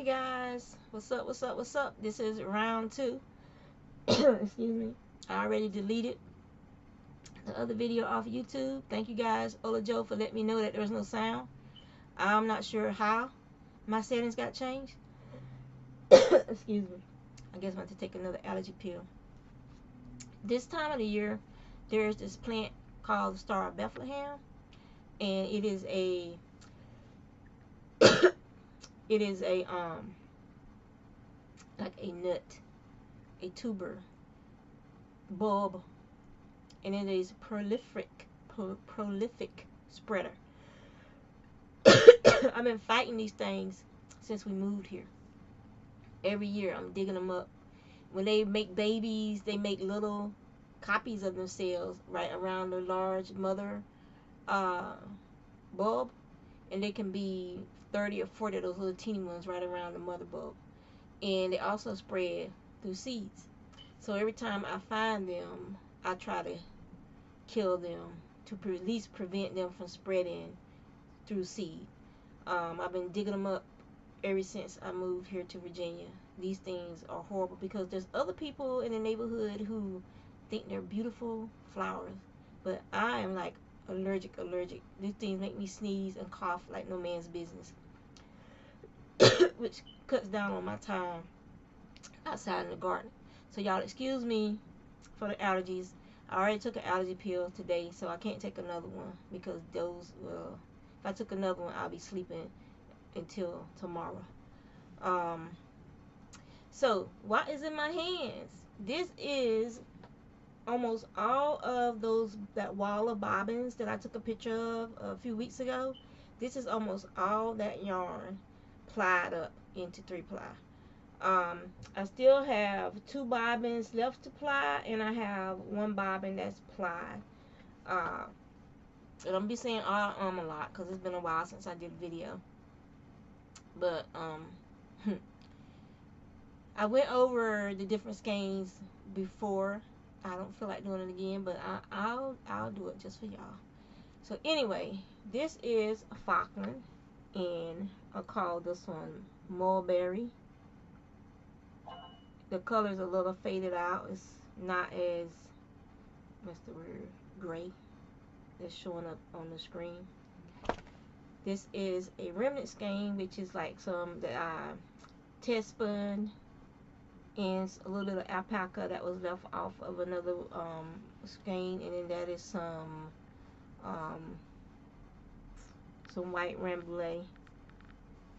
Hey guys, what's up, what's up, what's up? This is round two. Excuse me. I already deleted the other video off YouTube. Thank you guys, Ola Joe, for letting me know that there was no sound. I'm not sure how my settings got changed. Excuse me. I guess I'm going to take another allergy pill. This time of the year, there's this plant called the Star of Bethlehem, and it is a like a nut, a tuber, bulb, and it is prolific spreader. I've been fighting these things since we moved here. Every year I'm digging them up. When they make babies, they make little copies of themselves right around the large mother bulb, and they can be 30 or 40 of those little teeny ones right around the mother bulb, and they also spread through seeds. So every time I find them, I try to kill them to at least prevent them from spreading through seed. I've been digging them up ever since I moved here to Virginia. These things are horrible because there's other people in the neighborhood who think they're beautiful flowers, but I am like allergic. These things make me sneeze and cough like no man's business, which cuts down on my time outside in the garden. So y'all excuse me for the allergies. I already took an allergy pill today, so I can't take another one because those, if I took another one, I'll be sleeping until tomorrow. So what is in my hands? This is almost all of that wall of bobbins that I took a picture of a few weeks ago. This is almost all that yarn plied up into 3-ply. I still have 2 bobbins left to ply, and I have 1 bobbin that's plied. And I'm gonna be saying a lot because it's been a while since I did a video. But I went over the different skeins before. I don't feel like doing it again, but I'll do it just for y'all. So anyway, this is a Falkland, and I call this one Mulberry. The color's a little faded out. It's not as, what's the word, gray that's showing up on the screen. This is a remnant skein, which is like some that I test spun, and a little bit of alpaca that was left off of another skein, and then that is some white rambouillet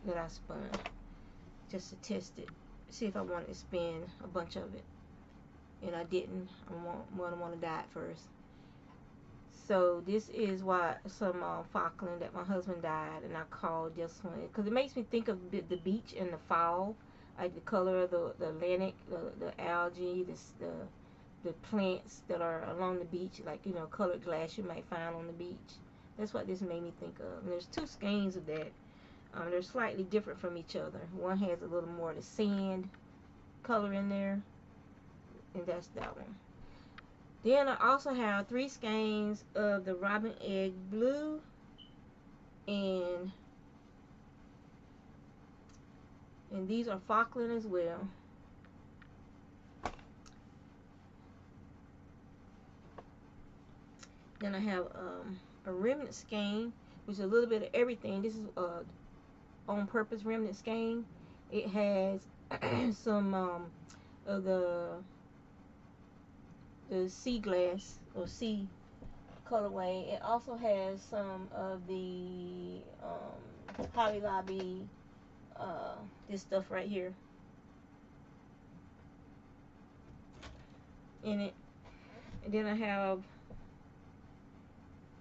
that I spun just to test it, see if I wanted to spin a bunch of it, and I didn't. I want to dye it first. So this is some Falkland that my husband dyed, and I called this one because it makes me think of the beach in the fall, like the color of the Atlantic, the algae, the plants that are along the beach, like, you know, colored glass you might find on the beach. That's what this made me think of. And there's 2 skeins of that. They're slightly different from each other. One has a little more of the sand color in there, and that's that one. Then I also have 3 skeins of the Robin Egg Blue, and these are Falkland as well. Then I have a remnant skein, which is a little bit of everything. This is on purpose remnant skein. It has some of the sea glass or sea colorway. It also has some of the Hobby Lobby, this stuff right here in it. And then I have,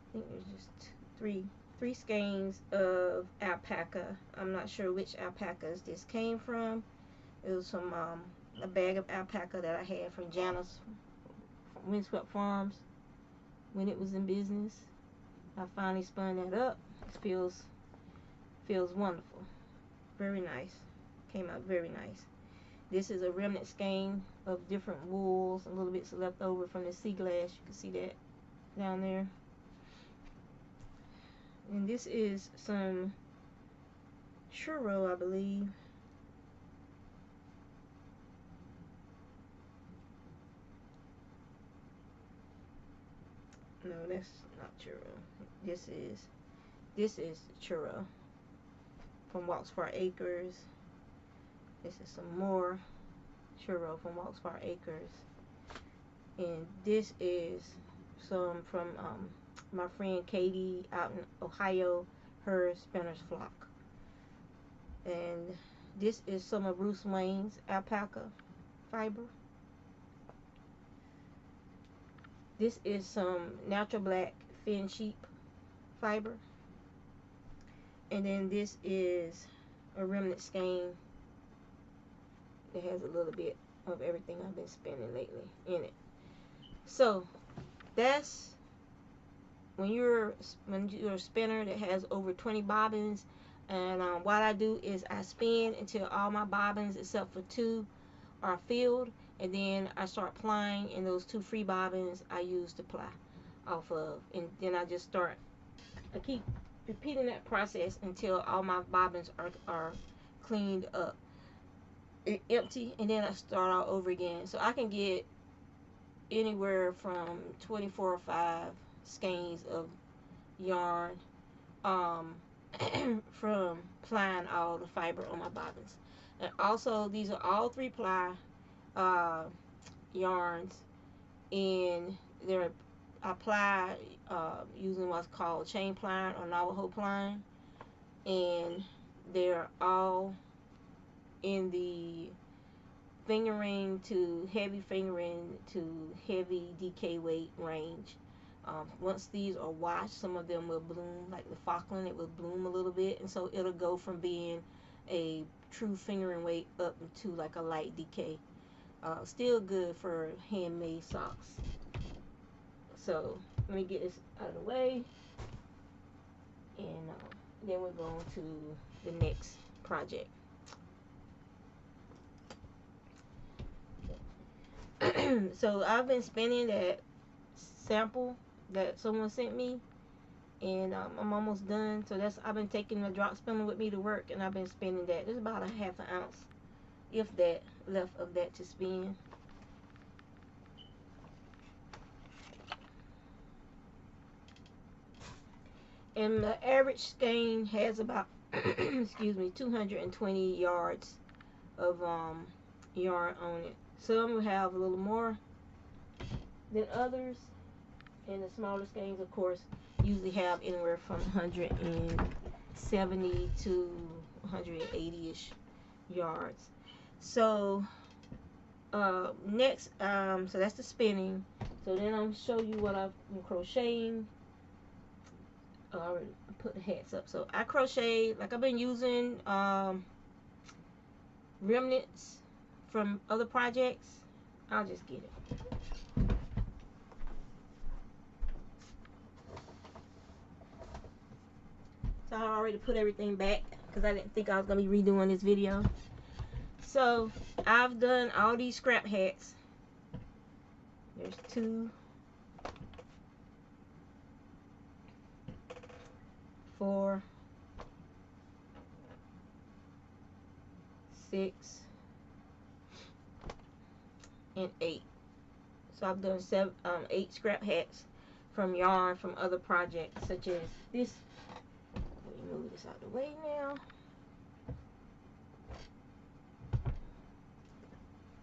I think there's just three skeins of alpaca. I'm not sure which alpacas this came from. It was from a bag of alpaca that I had from Janice Windswept Farms when it was in business. I finally spun that up. It feels wonderful. Very nice. Came out very nice. This is a remnant skein of different wools. A little bits left over from the sea glass. You can see that down there. And this is some churro, I believe. that's not churro. This is churro from Walks for Acres. This is some more churro from Walks for Acres. And this is some from my friend Katie out in Ohio, her spinner's flock. And this is some of Bruce Wayne's alpaca fiber. This is some natural black fin sheep fiber. And then this is a remnant skein that has a little bit of everything I've been spinning lately in it. So that's when you're a spinner that has over 20 bobbins. And what I do is I spin until all my bobbins except for 2 are filled, and then I start plying, and those 2 free bobbins I use to ply off of, and then I keep repeating that process until all my bobbins are cleaned up, empty, and then I start all over again. So I can get anywhere from 24 or 5 skeins of yarn from plying all the fiber on my bobbins. And also, these are all 3-ply yarns, and they're applied using what's called chain plying or Navajo plying, and they're all in the fingering to heavy heavy DK weight range. Once these are washed, some of them will bloom, like the Falkland, it will bloom a little bit, and so it'll go from being a true fingering weight up to like a light DK. Still good for handmade socks. So let me get this out of the way, and then we're going to the next project. So I've been spinning that sample that someone sent me, and I'm almost done. So I've been taking the drop spinner with me to work, and I've been spinning that. There's about a ½ ounce, if that, left of that to spin. And the average skein has about excuse me, 220 yards of yarn on it. Some will have a little more than others, and the smaller skeins, of course, usually have anywhere from 170 to 180-ish yards. So next, so that's the spinning. So then I'll show you what I'm crocheting. I already put the hats up. So I crochet, like I've been using remnants from other projects. I'll just get it. So I already put everything back because I didn't think I was going to be redoing this video. So I've done all these scrap hats. There's 2, 4, 6, and 8. So I've done 8 scrap hats from yarn from other projects, such as this. Let me move this out of the way now.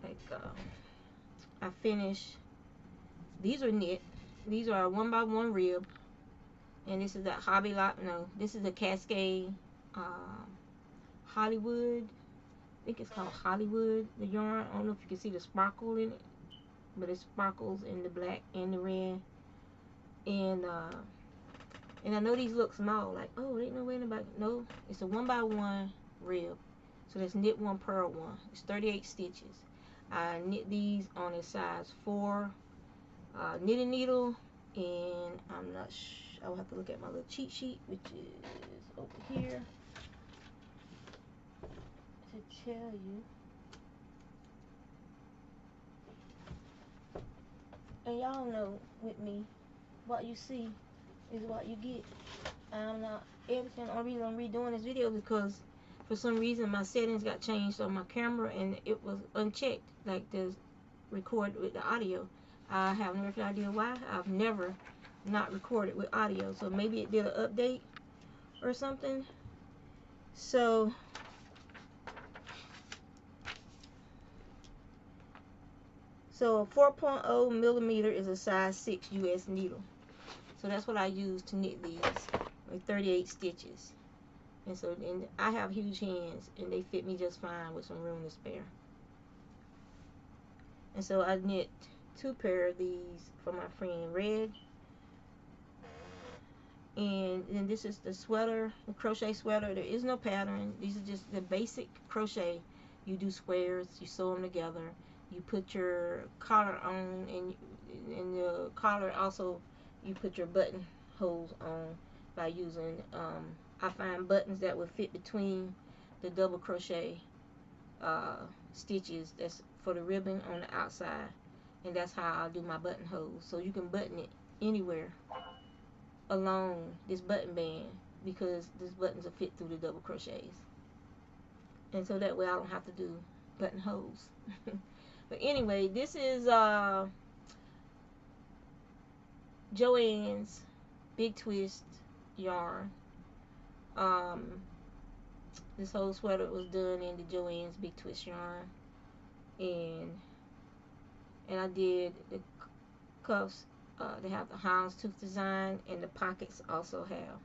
Like I finished. These are knit. These are a 1x1 rib, and this is a Hobby Lobby. No, this is a Cascade Hollywood. I think it's called Hollywood, the yarn. I don't know if you can see the sparkle in it, but it sparkles in the black and the red. And I know these look small, like, oh, ain't no way nobody. No, it's a 1x1 rib. So that's knit 1, purl 1. It's 38 stitches. I knit these on a size 4 knitting needle, and I'm not sure. I'll have to look at my little cheat sheet, which is over here, to tell you. And y'all know with me, what you see is what you get. I'm not everything. The only reason I'm redoing this video is because for some reason my settings got changed on my camera and it was unchecked, like the record with the audio. I have no idea why. I've never not recorded with audio, so maybe it did an update or something. So a 4.0 millimeter is a size 6 US needle. So that's what I use to knit these, with 38 stitches. And so, and I have huge hands, and they fit me just fine with some room to spare. And so I knit 2 pair of these for my friend Red. And then this is the sweater, the crochet sweater. There is no pattern. These are just the basic crochet. You do squares, you sew them together, you put your collar on, and in the collar also you put your button holes on by using I find buttons that would fit between the double crochet stitches that's for the ribbon on the outside, and that's how I do my buttonholes. So you can button it anywhere along this button band, because these buttons will fit through the double crochets, and so that way I don't have to do buttonholes. But anyway, this is Joann's Big Twist yarn. This whole sweater was done in the Joann's Big Twist yarn, and I did the cuffs. They have the houndstooth design, and the pockets also have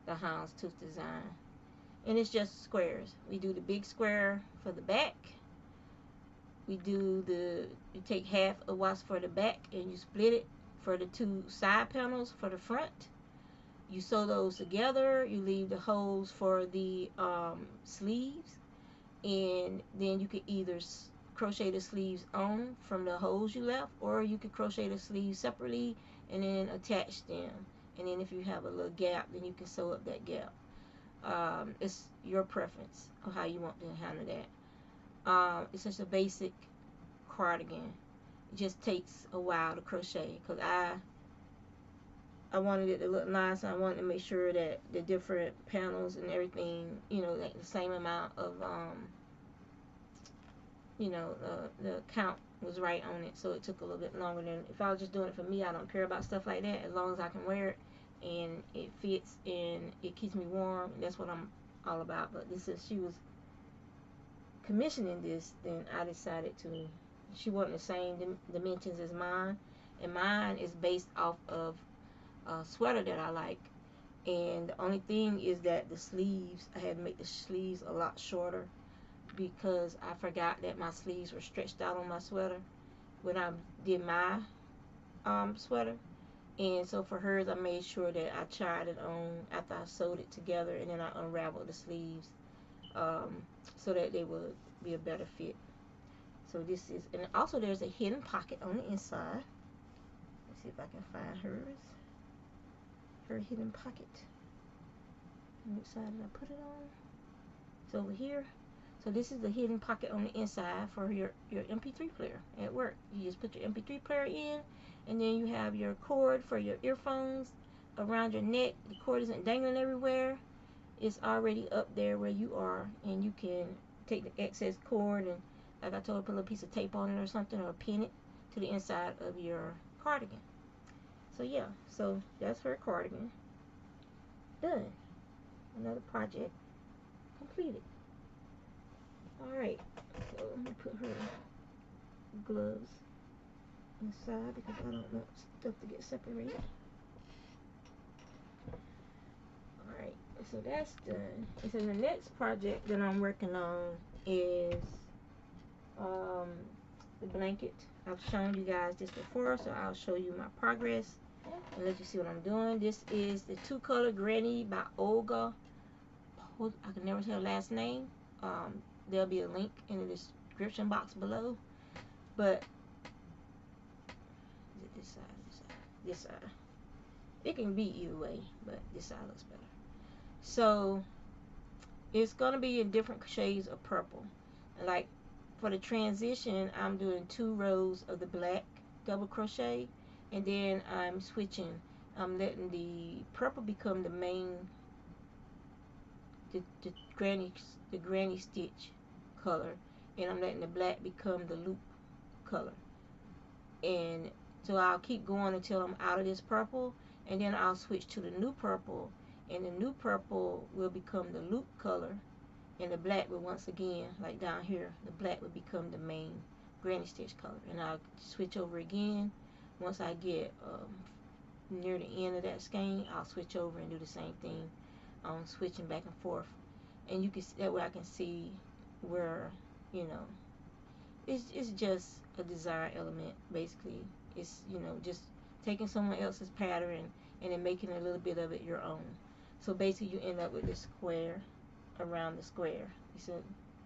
the houndstooth design. And it's just squares. We do the big square for the back. You take half of what's for the back and you split it for the 2 side panels for the front. You sew those together. You leave the holes for the sleeves, and then you can either crochet the sleeves on from the holes you left, or you could crochet the sleeves separately and then attach them, and then if you have a little gap, then you can sew up that gap. It's your preference of how you want to handle that. It's just a basic cardigan. It just takes a while to crochet, because I wanted it to look nice, and I wanted to make sure that the different panels and everything, like the same amount of the count was right on it. So it took a little bit longer than if I was just doing it for me. I don't care about stuff like that, as long as I can wear it and it fits and it keeps me warm. That's what I'm all about. But she was commissioning this, then I decided to. She wanted the same dimensions as mine, and mine is based off of a sweater that I like. And the only thing is that the sleeves, I had to make the sleeves a lot shorter, because I forgot that my sleeves were stretched out on my sweater when I did my sweater. And so for hers, I made sure that I tried it on after I sewed it together, and then I unraveled the sleeves so that they would be a better fit. So this is, and also there's a hidden pocket on the inside. Let's see if I can find hers. Her hidden pocket. Which side did I put it on? It's over here. So this is the hidden pocket on the inside for your MP3 player at work. You just put your MP3 player in, and then you have your cord for your earphones around your neck. The cord isn't dangling everywhere. It's already up there where you are, and you can take the excess cord and, like I told her, put a little piece of tape on it or something, or pin it to the inside of your cardigan. So yeah, so that's her cardigan. Done. Another project completed. Alright, so I'm going to put her gloves inside, because I don't want stuff to get separated. Alright, so that's done. And so the next project that I'm working on is the blanket. I've shown you guys this before, so I'll show you my progress and let you see what I'm doing. This is the 2-color Granny by Olga. I can never say her last name. There'll be a link in the description box below. But is it this side? This side. It can be either way, but this side looks better. So it's gonna be in different shades of purple. Like for the transition, I'm doing 2 rows of the black double crochet, and then I'm switching. I'm letting the purple become the main, the granny stitch color, and I'm letting the black become the loop color. And so I'll keep going until I'm out of this purple, and then I'll switch to the new purple, and the new purple will become the loop color, and the black will once again, like down here, the black will become the main granny stitch color. And I'll switch over again. Once I get near the end of that skein, I'll switch over and do the same thing, switching back and forth. And you can, that way I can see where, you know, it's just a design element basically. It's, you know, just taking someone else's pattern and then making a little bit of it your own. So basically you end up with this square around the square. It's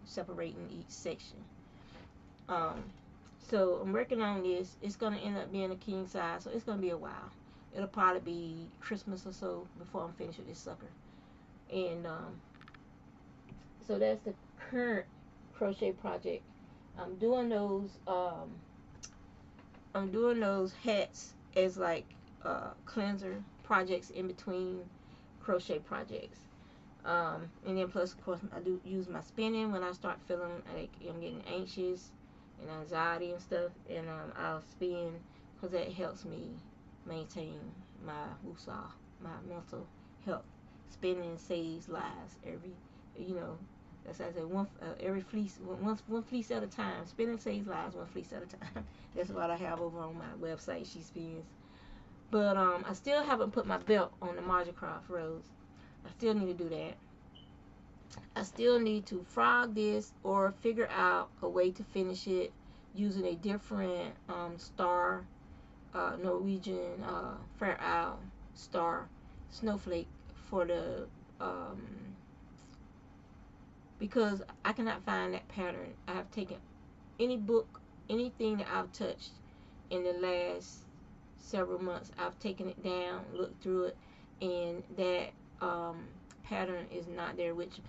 separating each section. So I'm working on this. It's going to end up being a king size, so it's going to be a while. It'll probably be Christmas or so before I'm finished with this sucker. And so that's the current crochet project. I'm doing those hats as like cleanser projects in between crochet projects. And then plus, of course, I do use my spinning when I start feeling like I'm getting anxious and anxiety and stuff, and I'll spin because that helps me maintain my woosah, my mental health. Spinning saves lives every, that's what I say, every fleece, one fleece at a time. Spinning saves lives, one fleece at a time. That's what I have over on my website, Shespins. But I still haven't put my belt on the Marja Craft rose. I still need to do that. I still need to frog this or figure out a way to finish it using a different star, Norwegian Fair Isle star snowflake for the because I cannot find that pattern. I have taken any book, anything that I've touched in the last several months, I've taken it down, looked through it, and that pattern is not there, which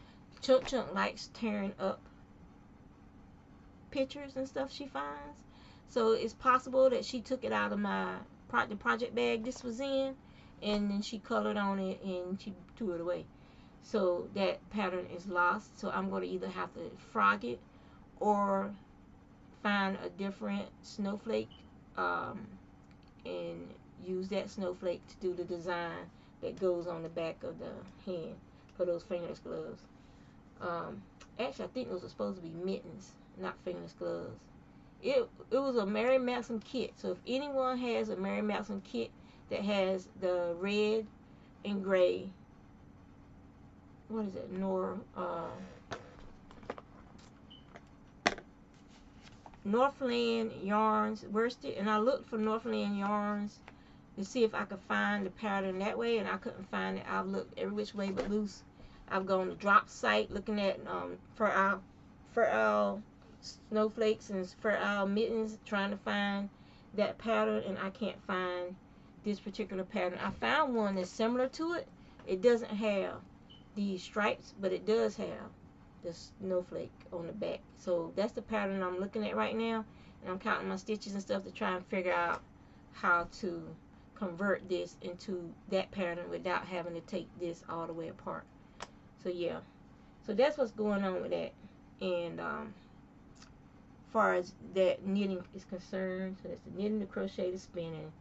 Chunk Chunk likes tearing up pictures and stuff she finds. So it's possible that she took it out of the project bag this was in, and then she colored on it and she threw it away. So that pattern is lost. So I'm going to either have to frog it or find a different snowflake and use that snowflake to do the design that goes on the back of the hand for those fingerless gloves. Actually, I think those are supposed to be mittens, not fingerless gloves. It was a Mary Maxim kit. So if anyone has a Mary Maxim kit that has the red and gray, what is it? Northland yarns worsted, and I looked for Northland yarns to see if I could find the pattern that way, and I couldn't find it. I've looked every which way but loose. I've gone to drop site looking at fur owl snowflakes and fur owl mittens, trying to find that pattern, and I can't find this particular pattern. I found one that's similar to it. It doesn't have the stripes, but it does have the snowflake on the back. So that's the pattern I'm looking at right now, and I'm counting my stitches and stuff to try and figure out how to convert this into that pattern without having to take this all the way apart. So yeah, so that's what's going on with that. And far as that knitting is concerned, so that's the knitting, the crochet, the spinning,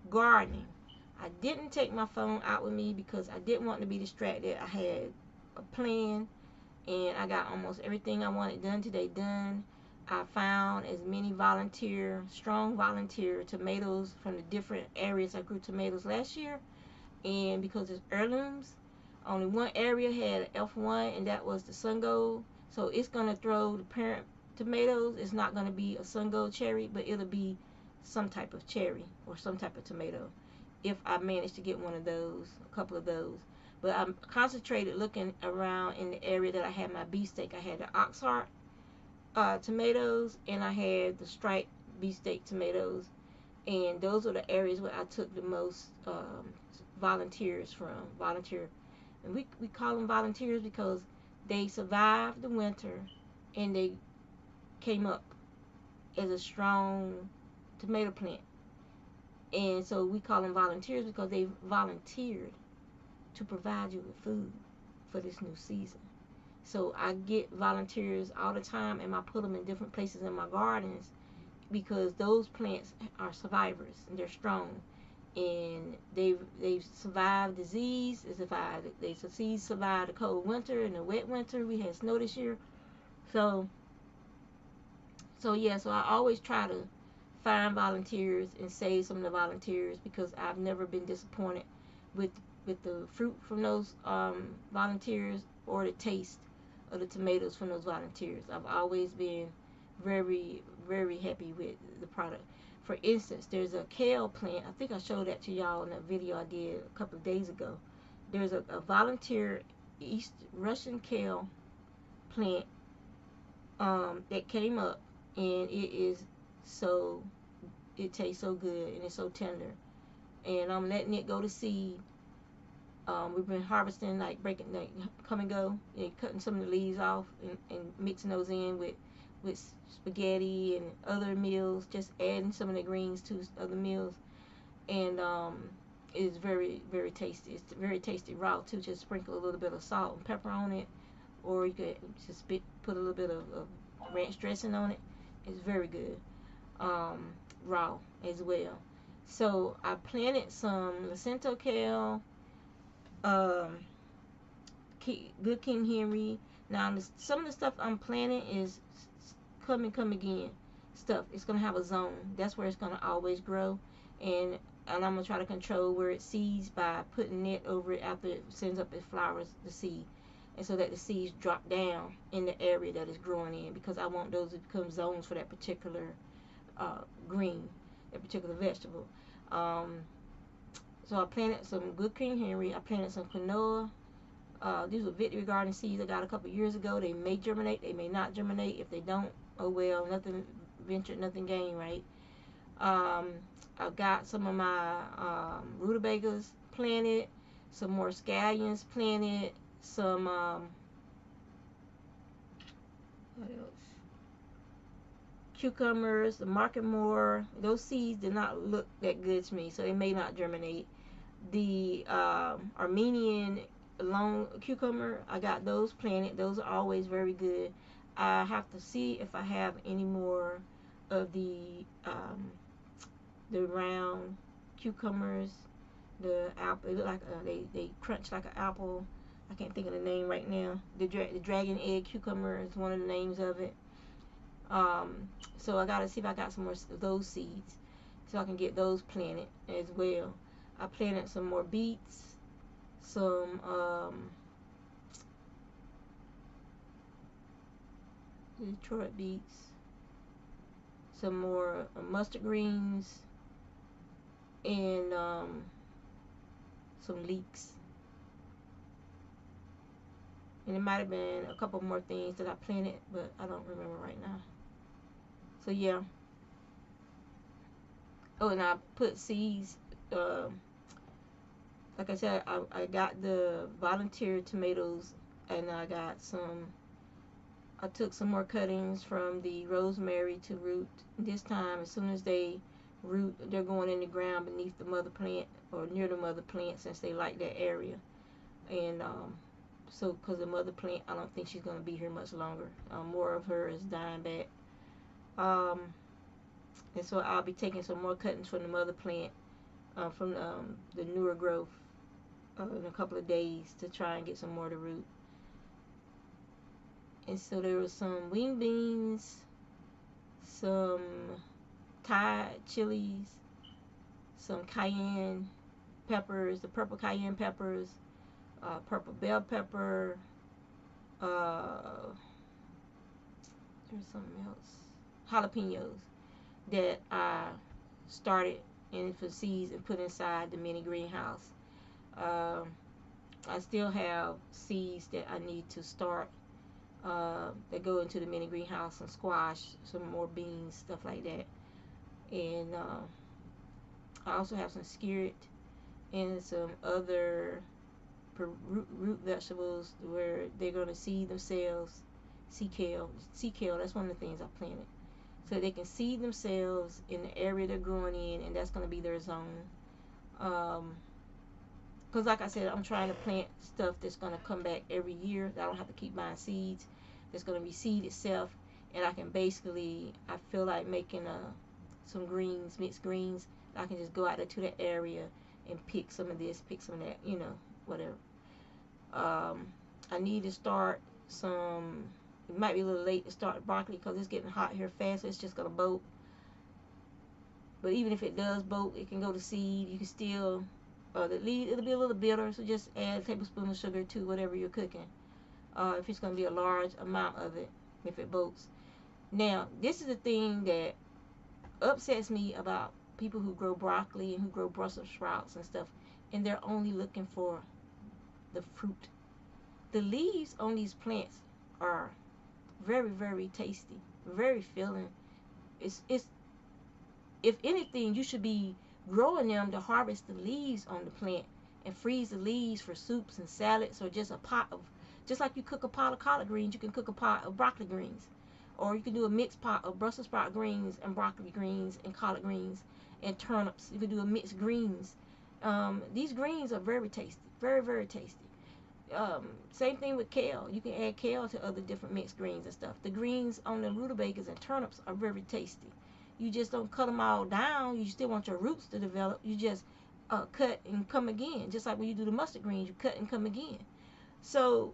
gardening. I didn't take my phone out with me because I didn't want to be distracted. I had a plan, and I got almost everything I wanted done today done. I found as many strong volunteer tomatoes from the different areas I grew tomatoes last year. And because it's heirlooms, only one area had F1, and that was the sun gold. So it's going to throw the parent tomatoes. It's not going to be a sun gold cherry, but it'll be some type of cherry or some type of tomato if I manage to get one of those, a couple of those. But I'm concentrated looking around in the area that I had my beefsteak. I had the oxheart tomatoes, and I had the striped beefsteak tomatoes, and those are the areas where I took the most volunteers from. And we call them volunteers because they survived the winter and they came up as a strong tomato plant. And so we call them volunteers because they volunteered to provide you with food for this new season. So I get volunteers all the time, and I put them in different places in my gardens because those plants are survivors and they're strong. and they've survived disease. They survived the cold winter and the wet winter. We had snow this year, so yeah. So I always try to find volunteers and save some of the volunteers, because I've never been disappointed with the fruit from those volunteers, or the taste of the tomatoes from those volunteers. I've always been very, very happy with the product. For instance, there's a kale plant. I think I showed that to y'all in a video I did a couple of days ago. There's a volunteer East Russian kale plant that came up, and it tastes so good, and it's so tender. And I'm letting it go to seed. We've been harvesting, like come and go, and cutting some of the leaves off, and mixing those in with spaghetti and other meals, just adding some of the greens to other meals. And it's very, very tasty. It's very tasty raw too. Just sprinkle a little bit of salt and pepper on it, or you could just put a little bit of ranch dressing on it. It's very good, raw as well. So I planted some Lucento kale, good King Henry. Now some of the stuff I'm planting is come again stuff. It's gonna have a zone. That's where it's gonna always grow, and I'm gonna try to control where it seeds by putting net over it after it sends up its flowers, the seed, and so that the seeds drop down in the area that it's growing in, because I want those to become zones for that particular green, that particular vegetable. So I planted some good King Henry. I planted some quinoa. These were Victory Garden seeds I got a couple years ago. They may germinate, they may not germinate. If they don't, oh well, nothing ventured, nothing gained, right? I've got some of my rutabagas planted, some more scallions planted, some what else? Cucumbers, the Market More. Those seeds did not look that good to me, so they may not germinate. The Armenian long cucumber, I got those planted. Those are always very good. I have to see if I have any more of the round cucumbers. The apple, they look like they crunch like an apple. I can't think of the name right now. The dragon egg cucumber is one of the names of it. So I gotta see if I got some more of those seeds, so I can get those planted as well. I planted some more beets, some Detroit beets, some more mustard greens, and some leeks. And it might have been a couple more things that I planted, but I don't remember right now. So yeah. Oh, and I put seeds. Like I said, I got the volunteer tomatoes, and I got some. I took some more cuttings from the rosemary to root. This time, as soon as they root, they're going in the ground beneath the mother plant, or near the mother plant, since they like that area. And so, because the mother plant, I don't think she's going to be here much longer. More of her is dying back. And so I'll be taking some more cuttings from the mother plant, from the newer growth, in a couple of days, to try and get some more to root. And so there was some wing beans, some Thai chilies, some cayenne peppers, the purple cayenne peppers, purple bell pepper, there's something else, jalapenos, that I started in for seeds and put inside the mini greenhouse. I still have seeds that I need to start, that go into the mini greenhouse, some squash, some more beans, stuff like that. And I also have some skirret and some other root vegetables where they're going to seed themselves. Sea kale, that's one of the things I planted, so they can seed themselves in the area they're growing in, and that's going to be their zone. Because like I said, I'm trying to plant stuff that's going to come back every year. I don't have to keep buying seeds. It's going to reseed itself, and I can basically, I feel like making some greens, mixed greens. I can just go out there to that area and pick some of this, pick some of that, you know, whatever. I need to start some, it might be a little late to start broccoli because it's getting hot here fast, so it's just going to bolt. But even if it does bolt, it can go to seed. You can still, it'll be a little bitter, so just add a tablespoon of sugar to whatever you're cooking. If it's going to be a large amount of it, if it bolts. Now, this is the thing that upsets me about people who grow broccoli and who grow Brussels sprouts and stuff, and they're only looking for the fruit. The leaves on these plants are very, very tasty, very filling. It's if anything, you should be growing them to harvest the leaves on the plant and freeze the leaves for soups and salads, or just a pot of, just like you cook a pot of collard greens, you can cook a pot of broccoli greens. Or you can do a mixed pot of Brussels sprout greens and broccoli greens and collard greens and turnips. You can do a mixed greens. These greens are very tasty, very, very tasty. Same thing with kale. You can add kale to other different mixed greens and stuff. The greens on the rutabagas and turnips are very tasty. You just don't cut them all down. You still want your roots to develop. You just cut and come again. Just like when you do the mustard greens, you cut and come again. So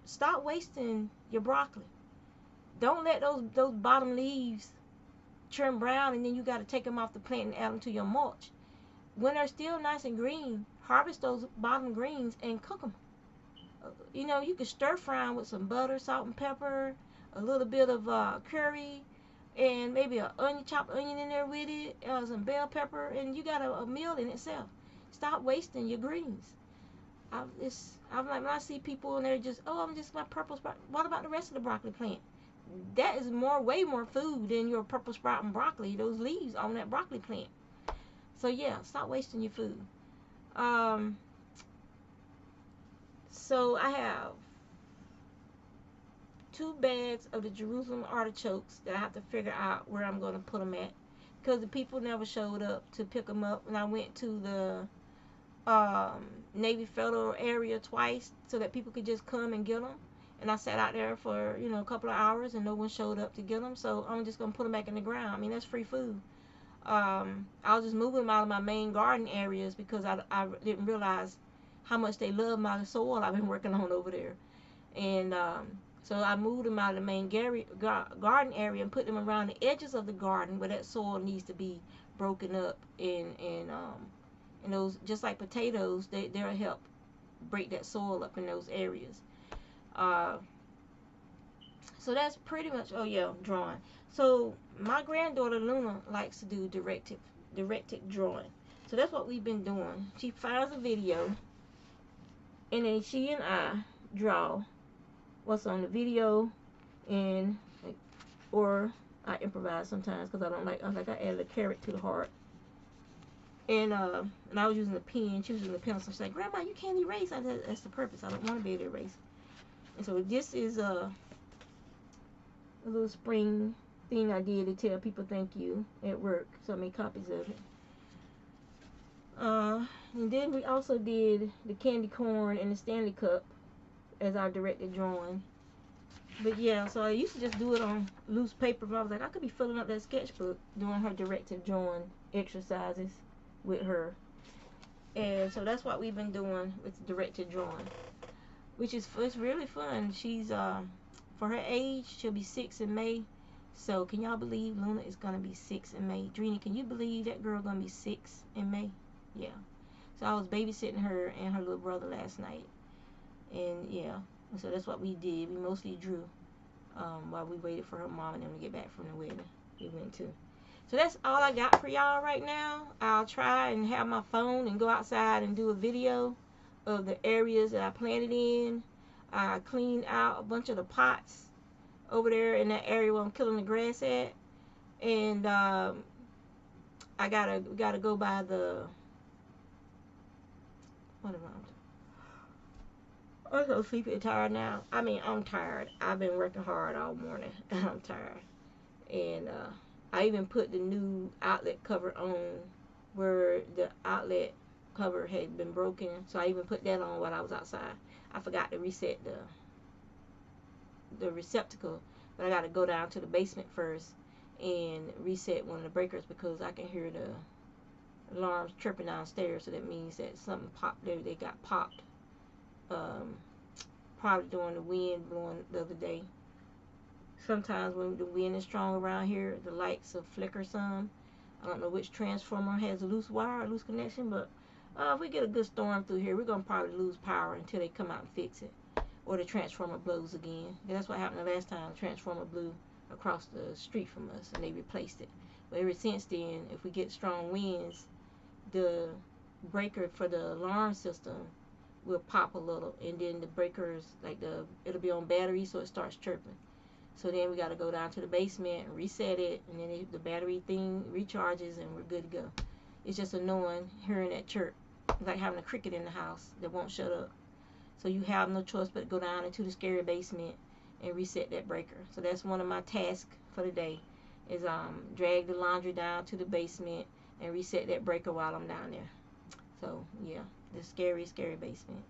stop wasting your broccoli. Don't let those bottom leaves turn brown and then you got to take them off the plant and add them to your mulch. When they're still nice and green, harvest those bottom greens and cook them. You know, you can stir fry them with some butter, salt and pepper, a little bit of curry, and maybe a chopped onion in there with it, some bell pepper, and you got a meal in itself. Stop wasting your greens. I'm like, when I see people and they're just, oh, I'm just my purple sprout. What about the rest of the broccoli plant? That is way more food than your purple sprout and broccoli, those leaves on that broccoli plant. So yeah, stop wasting your food. So I have 2 bags of the Jerusalem artichokes that I have to figure out where I'm going to put them at, because the people never showed up to pick them up. And I went to the Navy Federal area twice so that people could just come and get them. And I sat out there for, you know, a couple of hours and no one showed up to get them. So I'm just going to put them back in the ground. I mean, that's free food. I was just moving them out of my main garden areas because I didn't realize how much they love my soil I've been working on over there. And so I moved them out of the main garden area and put them around the edges of the garden where that soil needs to be broken up. And those, just like potatoes, they'll help break that soil up in those areas. So that's pretty much, oh yeah, drawing. So my granddaughter Luna likes to do directed drawing. So that's what we've been doing. She finds a video and then she and I draw what's on the video, and or I improvise sometimes because I I added a carrot to the heart. And I was using a pen, she was using a pencil. She's like, Grandma, you can't erase. That's the purpose. I don't want to be able to erase. And so this is a little spring thing I did to tell people thank you at work. So I made copies of it. And then we also did the candy corn and the Stanley Cup as our directed drawing. But yeah, so I used to just do it on loose paper, but I was like, I could be filling up that sketchbook doing her directed drawing exercises with her. And so that's what we've been doing with directed drawing, which is, it's really fun. She's for her age, she'll be 6 in May. So can y'all believe Luna is gonna be 6 in May? Drini, can you believe that girl gonna be 6 in May? Yeah. So I was babysitting her and her little brother last night, and yeah, so that's what we did. We mostly drew while we waited for her mom and them to get back from the wedding we went to. So that's all I got for y'all right now. I'll try and have my phone and go outside and do a video of the areas that I planted in. I cleaned out a bunch of the pots over there in that area where I'm killing the grass at, and we gotta go by the, what am I? I'm so sleepy and tired now. I mean, I'm tired. I've been working hard all morning and I'm tired. And I even put the new outlet cover on where the outlet cover had been broken. So I even put that on while I was outside. I forgot to reset the receptacle, but I got to go down to the basement first and reset one of the breakers because I can hear the alarms chirping downstairs. So that means that something popped there. They got popped. Um, Probably during the wind blowing the other day. Sometimes when the wind is strong around here, the lights will flicker some. I don't know which transformer has a loose wire, a loose connection, but if we get a good storm through here, we're going to probably lose power until they come out and fix it. Or the transformer blows again. And that's what happened the last time. The transformer blew across the street from us and they replaced it. But ever since then, if we get strong winds, the breaker for the alarm system will pop a little, and then the breakers, like it'll be on battery, so it starts chirping. So then we got to go down to the basement and reset it, and then the battery thing recharges and we're good to go. It's just annoying hearing that chirp. It's like having a cricket in the house that won't shut up. So you have no choice but to go down into the scary basement and reset that breaker. So that's one of my tasks for the day, is drag the laundry down to the basement and reset that breaker while I'm down there. So yeah, the scary basement.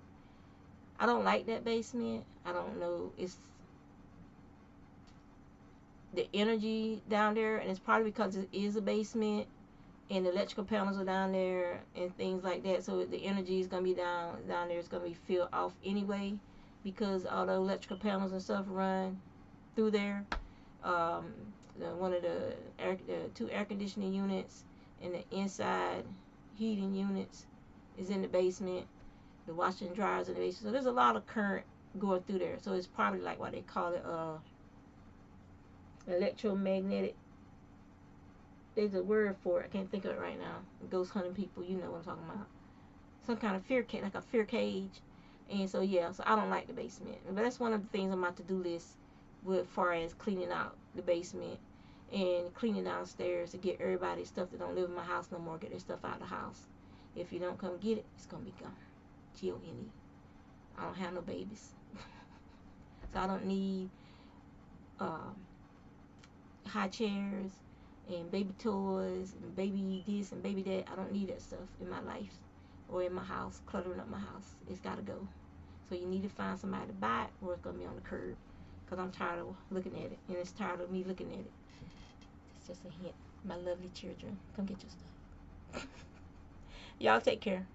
I don't like that basement. I don't know, it's the energy down there, and it's probably because it is a basement and the electrical panels are down there and things like that, so the energy is going to be down there. It's going to be filled off anyway because all the electrical panels and stuff run through there. One of the two air conditioning units and the inside heating units is in the basement. The washer and dryers in the basement. So there's a lot of current going through there. So it's probably like what they call it, electromagnetic. There's a word for it. I can't think of it right now. Ghost hunting people, you know what I'm talking about. Some kind of fear cage, like a fear cage. And so yeah, so I don't like the basement. But that's one of the things on my to-do list, with far as cleaning out the basement and cleaning downstairs to get everybody's stuff that don't live in my house no more, get their stuff out of the house. If you don't come get it, it's gonna be gone. G-O-N-E. I don't have no babies. So I don't need high chairs and baby toys and baby this and baby that. I don't need that stuff in my life or in my house, cluttering up my house. It's got to go. So you need to find somebody to buy it, or it's going to be on the curb, because I'm tired of looking at it, and it's tired of me looking at it. It's just a hint. My lovely children, come get your stuff. Y'all take care.